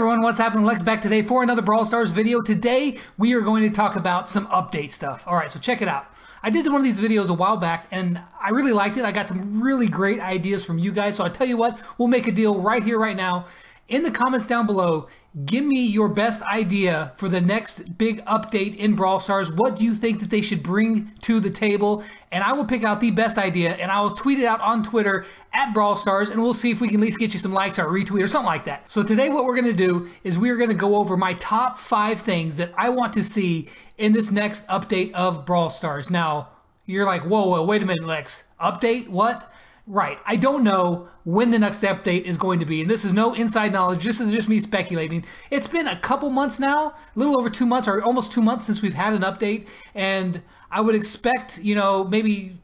everyone, what's happening? Lex back today for another Brawl Stars video. Today we are going to talk about some update stuff. Alright, so check it out. I did one of these videos a while back and I really liked it. I got some really great ideas from you guys, so I tell you what, we'll make a deal right here, right now. In the comments down below, give me your best idea for the next big update in Brawl Stars. What do you think that they should bring to the table? And I will pick out the best idea and I will tweet it out on Twitter at Brawl Stars, and we'll see if we can at least get you some likes or a retweet or something like that. So today what we're going to do is we're going to go over my top 5 things that I want to see in this next update of Brawl Stars. Now, you're like, whoa, wait a minute, Lex. Update? What? Right. I don't know when the next update is going to be, and this is no inside knowledge. This is just me speculating. It's been a couple months now, a little over 2 months, or almost 2 months since we've had an update, and I would expect, you know, maybe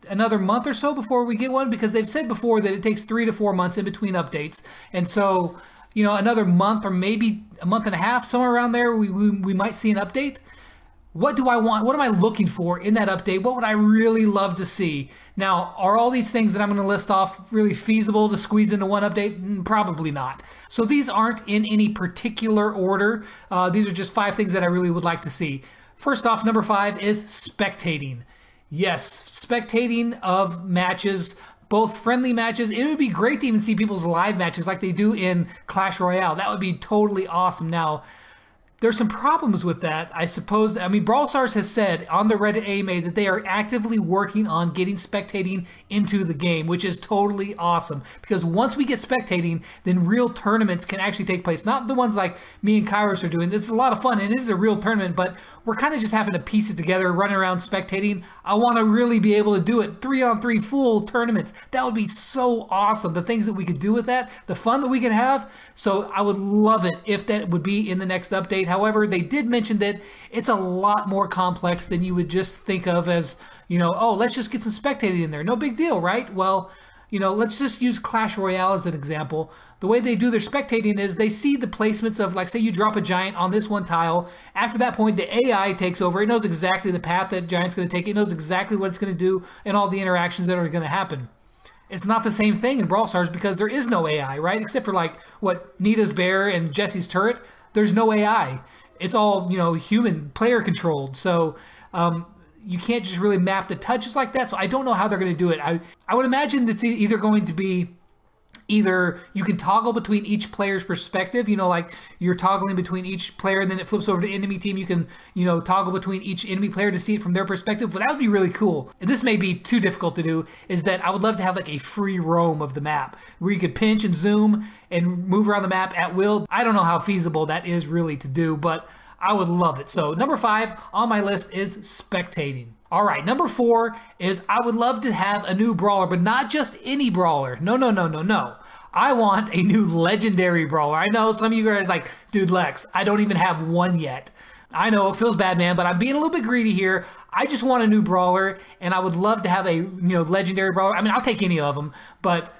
another month or so before we get one, because they've said before that it takes 3 to 4 months in between updates, and so, you know, another month or maybe a month and a half, somewhere around there, we might see an update. What do I want? What am I looking for in that update? What would I really love to see? Now, are all these things that I'm going to list off really feasible to squeeze into one update? Probably not. So these aren't in any particular order. These are just 5 things that I really would like to see. First off, number 5 is spectating. Yes, spectating of matches, both friendly matches. It would be great to even see people's live matches like they do in Clash Royale. That would be totally awesome. Now, there's some problems with that, I suppose. I mean, Brawl Stars has said on the Reddit AMA that they are actively working on getting spectating into the game, which is totally awesome. Because once we get spectating, then real tournaments can actually take place. Not the ones like me and Kairos are doing. It's a lot of fun, and it is a real tournament, but we're kind of just having to piece it together, running around spectating. I want to really be able to do it 3-on-3 full tournaments. That would be so awesome. The things that we could do with that, the fun that we could have. So I would love it if that would be in the next update. However, they did mention that it's a lot more complex than you would just think of as, you know, oh, let's just get some spectating in there. No big deal, right? Well, you know, let's just use Clash Royale as an example. The way they do their spectating is they see the placements of, like, say you drop a giant on this one tile. After that point, the AI takes over. It knows exactly the path that giant's going to take. It knows exactly what it's going to do and all the interactions that are going to happen. It's not the same thing in Brawl Stars because there is no AI, right? Except for, like, what, Nita's bear and Jesse's turret. There's no AI. It's all, you know, human, player controlled. So, you can't just really map the touches like that. So I don't know how they're going to do it. I would imagine it's either going to be either you can toggle between each player's perspective, you know, like you're toggling between each player and then it flips over to the enemy team. You can, you know, toggle between each enemy player to see it from their perspective. But that would be really cool. And this may be too difficult to do, is that I would love to have like a free roam of the map where you could pinch and zoom and move around the map at will. I don't know how feasible that is really to do, but I would love it. So number 5 on my list is spectating. All right, number 4 is I would love to have a new brawler, but not just any brawler. No. I want a new legendary brawler. I know some of you guys are like, dude, Lex, I don't even have one yet. I know it feels bad, man, but I'm being a little bit greedy here. I just want a new brawler, and I would love to have a, you know, legendary brawler. I mean, I'll take any of them, but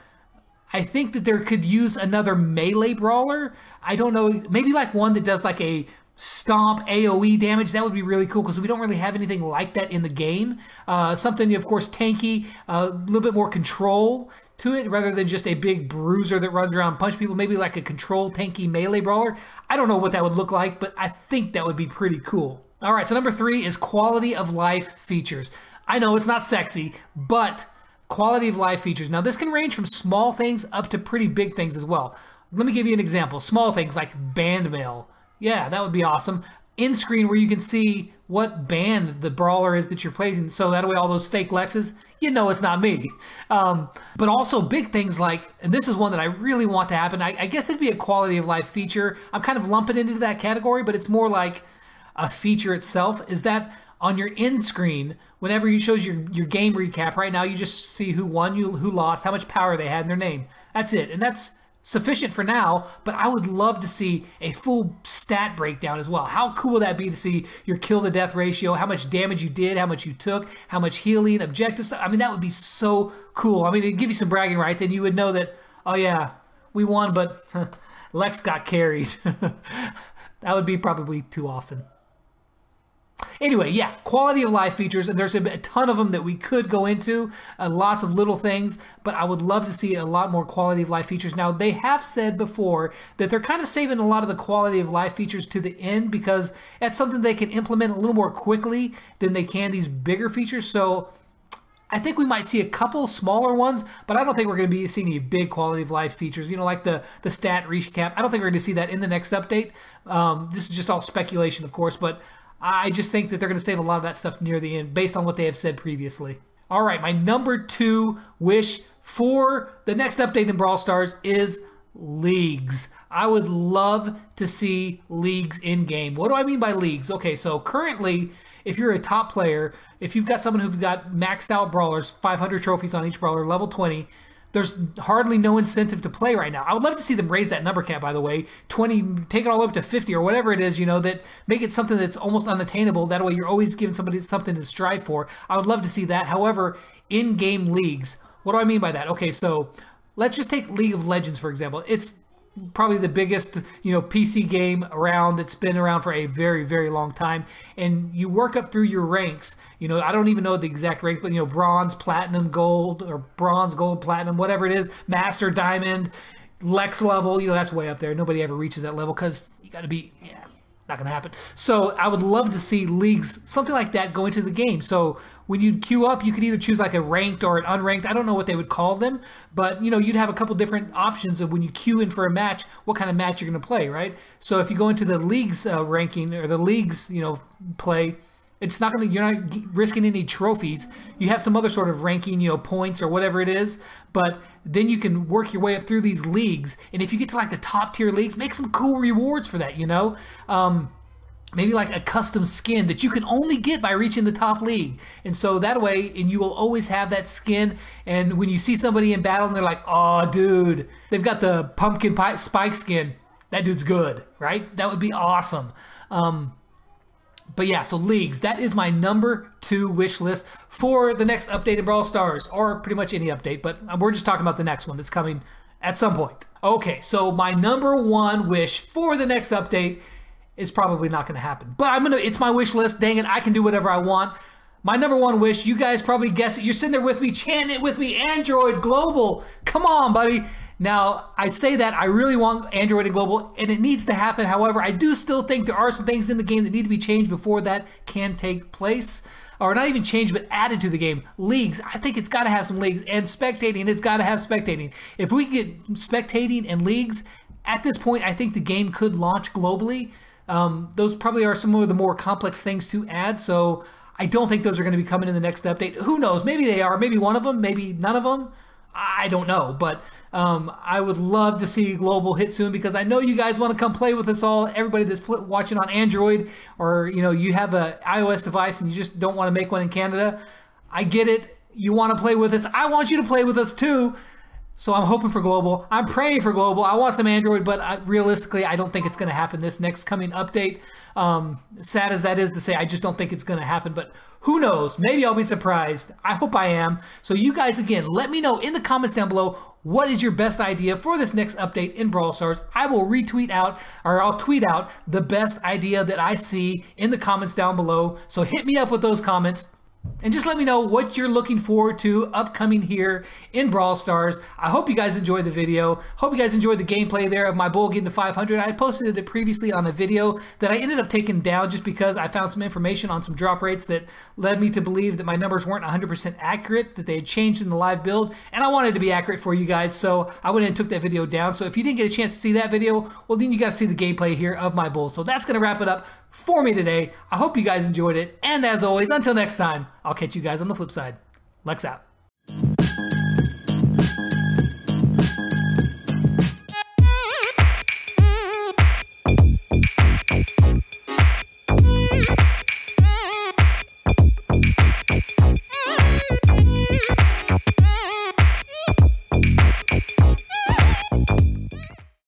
I think that there could use another melee brawler. I don't know, maybe like one that does like a stomp AoE damage. That would be really cool because we don't really have anything like that in the game. Something, of course, tanky, a little bit more control to it rather than just a big bruiser that runs around and punch people. Maybe like a control tanky melee brawler. I don't know what that would look like, but I think that would be pretty cool. All right, so number 3 is quality of life features. I know it's not sexy, but quality of life features. Now, this can range from small things up to pretty big things as well. Let me give you an example. Small things like band mail. Yeah, that would be awesome. In-screen where you can see what band the brawler is that you're placing, so that way all those fake Lexes, you know it's not me. But also big things like, and this is one that I really want to happen, I guess it'd be a quality of life feature. I'm kind of lumping it into that category, but it's more like a feature itself, is that on your in-screen, whenever it shows your game recap, right now you just see who won, who lost, how much power they had in their name. That's it, and that's sufficient for now, but I would love to see a full stat breakdown as well. How cool would that be to see your kill to death ratio, how much damage you did, how much you took, how much healing, objective stuff. I mean, that would be so cool. I mean, it'd give you some bragging rights and you would know that, oh yeah, we won, but Lex got carried. That would be probably too often. Anyway, yeah, quality of life features, and there's a ton of them that we could go into, lots of little things, but I would love to see a lot more quality of life features. Now, they have said before that they're kind of saving a lot of the quality of life features to the end because that's something they can implement a little more quickly than they can these bigger features. So I think we might see a couple smaller ones, but I don't think we're going to be seeing any big quality of life features, like the stat recap. I don't think we're going to see that in the next update. This is just all speculation, of course, but I just think that they're going to save a lot of that stuff near the end based on what they have said previously. All right, my number 2 wish for the next update in Brawl Stars is leagues. I would love to see leagues in game. What do I mean by leagues? Okay, so currently, if you're a top player, if you've got someone who's got maxed out brawlers, 500 trophies on each brawler, level 20, there's hardly no incentive to play right now. I would love to see them raise that number cap, by the way. 20, take it all up to 50 or whatever it is, that make it something that's almost unattainable. That way you're always giving somebody something to strive for. I would love to see that. However, in-game leagues, what do I mean by that? Okay, so let's just take League of Legends, for example. It's probably the biggest, PC game around that's been around for a very, very long time. And you work up through your ranks. I don't even know the exact rank, but, bronze, platinum, gold, or bronze, gold, platinum, whatever it is, master, diamond, Lex level, that's way up there. Nobody ever reaches that level because you got to be, not going to happen. So I would love to see leagues, something like that, go into the game. So when you queue up, you could either choose like a ranked or an unranked. I don't know what they would call them, but you'd have a couple different options of when you queue in for a match, what kind of match you're going to play, right? So if you go into the leagues ranking or the leagues, play, it's not going to, you're not risking any trophies. You have some other sort of ranking, points or whatever it is, but then you can work your way up through these leagues. And if you get to like the top tier leagues, make some cool rewards for that, maybe like a custom skin that you can only get by reaching the top league. And so that way, and you will always have that skin. And when you see somebody in battle and they're like, oh, dude, they've got the pumpkin pie spike skin. That dude's good, right? That would be awesome. But yeah, so leagues, that is my number 2 wish list for the next update in Brawl Stars, or pretty much any update, but we're just talking about the next one that's coming at some point. Okay, so my number 1 wish for the next update is probably not going to happen. But it's my wish list. Dang it, I can do whatever I want. My number 1 wish, you guys probably guess it. You're sitting there with me, chanting it with me, Android Global. Come on, buddy. Now, I say that I really want Android and Global, and it needs to happen. However, I do still think there are some things in the game that need to be changed before that can take place. Or not even changed, but added to the game. Leagues, I think it's got to have some leagues. And spectating, it's got to have spectating. If we get spectating and leagues, at this point, I think the game could launch globally. Those probably are some of the more complex things to add, so I don't think those are going to be coming in the next update. Who knows? Maybe they are. Maybe one of them. Maybe none of them. I don't know, but I would love to see Global hit soon because I know you guys want to come play with us all. Everybody that's watching on Android, or you have an iOS device and you just don't want to make one in Canada. I get it. You want to play with us. I want you to play with us too. So I'm hoping for Global. I'm praying for Global. I want some Android, but realistically, I don't think it's going to happen this next coming update. Sad as that is to say, I just don't think it's going to happen, but who knows? Maybe I'll be surprised. I hope I am. So you guys, again, let me know in the comments down below, what is your best idea for this next update in Brawl Stars? I will retweet out, or I'll tweet out the best idea that I see in the comments down below. So hit me up with those comments. And just let me know what you're looking forward to upcoming here in Brawl Stars. I hope you guys enjoyed the video. Hope you guys enjoyed the gameplay there of my bull getting to 500. I posted it previously on a video that I ended up taking down just because I found some information on some drop rates that led me to believe that my numbers weren't 100% accurate, that they had changed in the live build, and I wanted to be accurate for you guys, so I went and took that video down. So if you didn't get a chance to see that video, well, then you got to see the gameplay here of my bull. So that's going to wrap it up for me today. I hope you guys enjoyed it, and as always, until next time, I'll catch you guys on the flip side. Lex out.